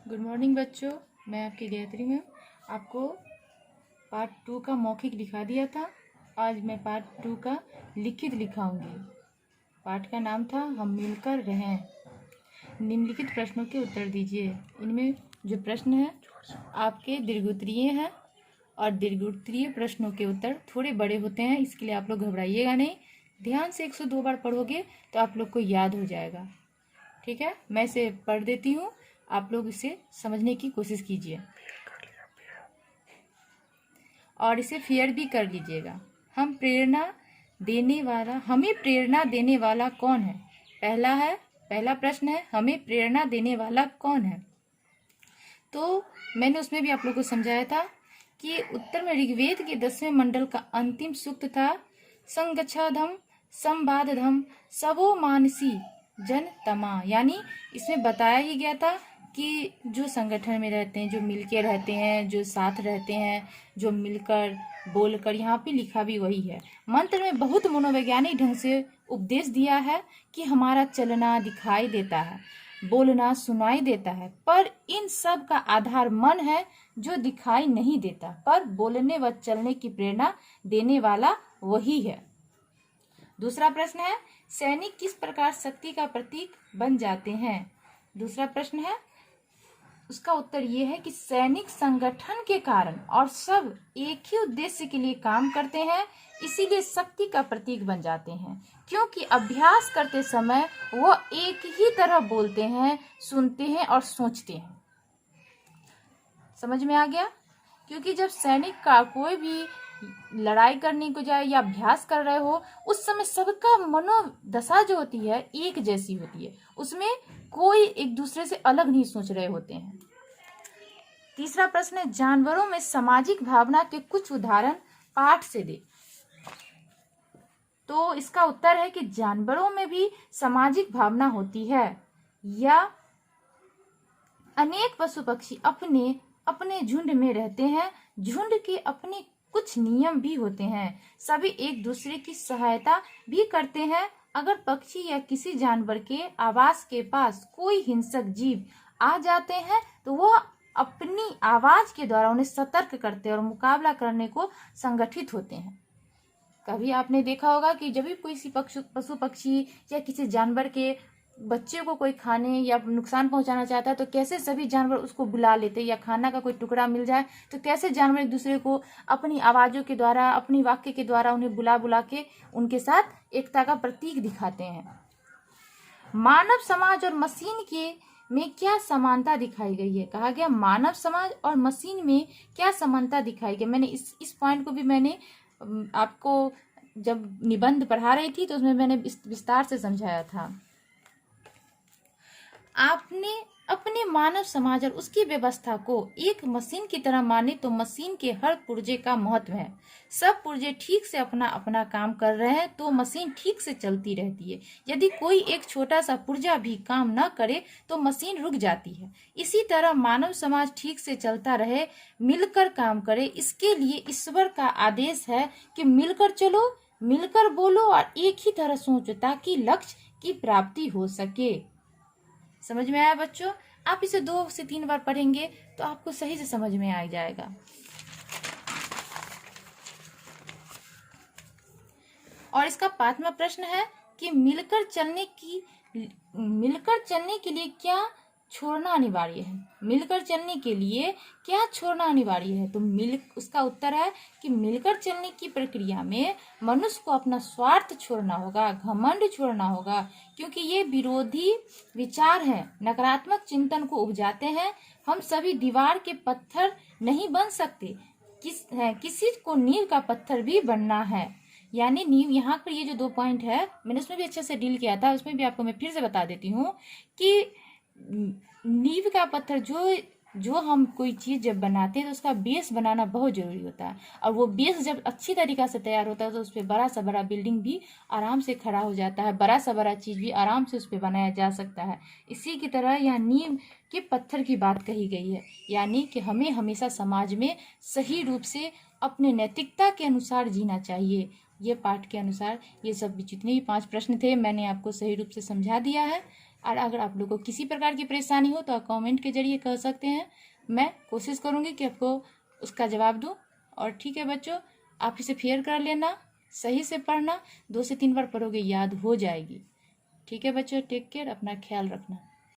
Good morning बच्चों, मैं आपकी गायत्री हूँ। आपको पार्ट 2 का मौखिक लिखा दिया था। आज मैं पार्ट 2 का लिखित लिखाऊंगी। पाठ का नाम था हम मिलकर रहें। निम्नलिखित प्रश्नों के उत्तर दीजिए। इनमें जो प्रश्न है आपके दीर्घोत्तरीय हैं और दीर्घोत्तरीय प्रश्नों के उत्तर थोड़े बड़े होते हैं, इसके लिए आप लोग घबराइएगा नहीं। ध्यान से 102 बार पढ़ोगे तो आप लोग को याद हो जाएगा। ठीक है, मैं इसे पढ़ देती हूँ, आप लोग इसे समझने की कोशिश कीजिए और इसे फेयर भी कर लीजिएगा। हमें प्रेरणा देने वाला कौन है? पहला प्रश्न है, हमें प्रेरणा देने वाला कौन है? तो मैंने उसमें भी आप लोगों को समझाया था कि उत्तर में ऋग्वेद के 10वें मंडल का अंतिम सूक्त था संगच्छाधम संवादधम सबो मानसी जन तमा। यानी इसमें बताया ही गया था कि जो संगठन में रहते हैं, जो मिलके रहते हैं, जो साथ रहते हैं, जो मिलकर बोलकर, यहाँ पे लिखा भी वही है। मंत्र में बहुत मनोवैज्ञानिक ढंग से उपदेश दिया है कि हमारा चलना दिखाई देता है, बोलना सुनाई देता है, पर इन सब का आधार मन है जो दिखाई नहीं देता, पर बोलने व चलने की प्रेरणा देने वाला वही है। दूसरा प्रश्न है, सैनिक किस प्रकार शक्ति का प्रतीक बन जाते हैं? दूसरा प्रश्न है, उसका उत्तर ये है कि सैनिक संगठन के कारण और सब एक ही उद्देश्य के लिए काम करते हैं, इसीलिए शक्ति का प्रतीक बन जाते हैं, क्योंकि अभ्यास करते समय वो एक ही तरह बोलते हैं, सुनते हैं और सोचते हैं। समझ में आ गया? क्योंकि जब सैनिक का कोई भी लड़ाई करने को जाए या अभ्यास कर रहे हो, उस समय सबका मनोदशा जो होती है एक जैसी होती है, उसमें कोई एक दूसरे से अलग नहीं सोच रहे होते हैं। तीसरा प्रश्न है, जानवरों में सामाजिक भावना के कुछ उदाहरण पाठ से दे। तो इसका उत्तर है कि जानवरों में भी सामाजिक भावना होती है, या अनेक पशु पक्षी अपने अपने झुंड में रहते हैं। झुंड के अपने कुछ नियम भी होते हैं, सभी एक दूसरे की सहायता भी करते हैं। अगर पक्षी या किसी जानवर के आवास के पास कोई हिंसक जीव आ जाते हैं तो वह अपनी आवाज के द्वारा उन्हें सतर्क करते हैं और मुकाबला करने को संगठित होते हैं। कभी आपने देखा होगा कि जब भी कोई पशु पक्षी या किसी जानवर के बच्चे को कोई खाने या नुकसान पहुंचाना चाहता है तो कैसे सभी जानवर उसको बुला लेते, या खाना का कोई टुकड़ा मिल जाए तो कैसे जानवर एक दूसरे को अपनी आवाजों के द्वारा, अपनी वाक्य के द्वारा उन्हें बुला बुला के उनके साथ एकता का प्रतीक दिखाते हैं। मानव समाज और मशीन के में क्या समानता दिखाई गई है? कहा गया मानव समाज और मशीन में क्या समानता दिखाई गई। मैंने इस पॉइंट को भी मैंने आपको जब निबंध पढ़ा रही थी तो उसमें मैंने विस्तार से समझाया था। आपने अपने मानव समाज और उसकी व्यवस्था को एक मशीन की तरह माने तो मशीन के हर पुर्जे का महत्व है। सब पुर्जे ठीक से अपना अपना काम कर रहे हैं तो मशीन ठीक से चलती रहती है। यदि कोई एक छोटा सा पुर्जा भी काम न करे तो मशीन रुक जाती है। इसी तरह मानव समाज ठीक से चलता रहे, मिलकर काम करे, इसके लिए ईश्वर का आदेश है कि मिलकर चलो, मिलकर बोलो और एक ही तरह सोचो ताकि लक्ष्य की प्राप्ति हो सके। समझ में आया बच्चों? आप इसे 2 से 3 बार पढ़ेंगे तो आपको सही से समझ में आ जाएगा। और इसका 5वां प्रश्न है कि मिलकर चलने के लिए क्या छोड़ना अनिवार्य है? मिलकर चलने के लिए क्या छोड़ना अनिवार्य है? तो उसका उत्तर है कि मिलकर चलने की प्रक्रिया में मनुष्य को अपना स्वार्थ छोड़ना होगा, घमंड छोड़ना होगा, क्योंकि ये विरोधी विचार हैं, नकारात्मक चिंतन को उपजाते हैं। हम सभी दीवार के पत्थर नहीं बन सकते, किसी को नींव का पत्थर भी बनना है। यानी नींव, यहाँ पर ये जो 2 पॉइंट है मैंने उसमें भी अच्छे से डील किया था, उसमें भी आपको मैं फिर से बता देती हूँ कि नींव का पत्थर जो हम कोई चीज जब बनाते हैं तो उसका बेस बनाना बहुत जरूरी होता है, और वो बेस जब अच्छी तरीका से तैयार होता है तो उस पर बड़ा सा बड़ा बिल्डिंग भी आराम से खड़ा हो जाता है, बड़ा सा बड़ा चीज भी आराम से उस पर बनाया जा सकता है। इसी की तरह यह नींव के पत्थर की बात कही गई है, यानी कि हमें हमेशा समाज में सही रूप से अपने नैतिकता के अनुसार जीना चाहिए। ये पाठ के अनुसार ये सब जितने भी 5 प्रश्न थे मैंने आपको सही रूप से समझा दिया है। और अगर आप लोग को किसी प्रकार की परेशानी हो तो आप कमेंट के जरिए कह सकते हैं, मैं कोशिश करूँगी कि आपको उसका जवाब दूँ। और ठीक है बच्चों, आप इसे फेयर कर लेना, सही से पढ़ना, 2 से 3 बार पढ़ोगे याद हो जाएगी। ठीक है बच्चों, टेक केयर, अपना ख्याल रखना।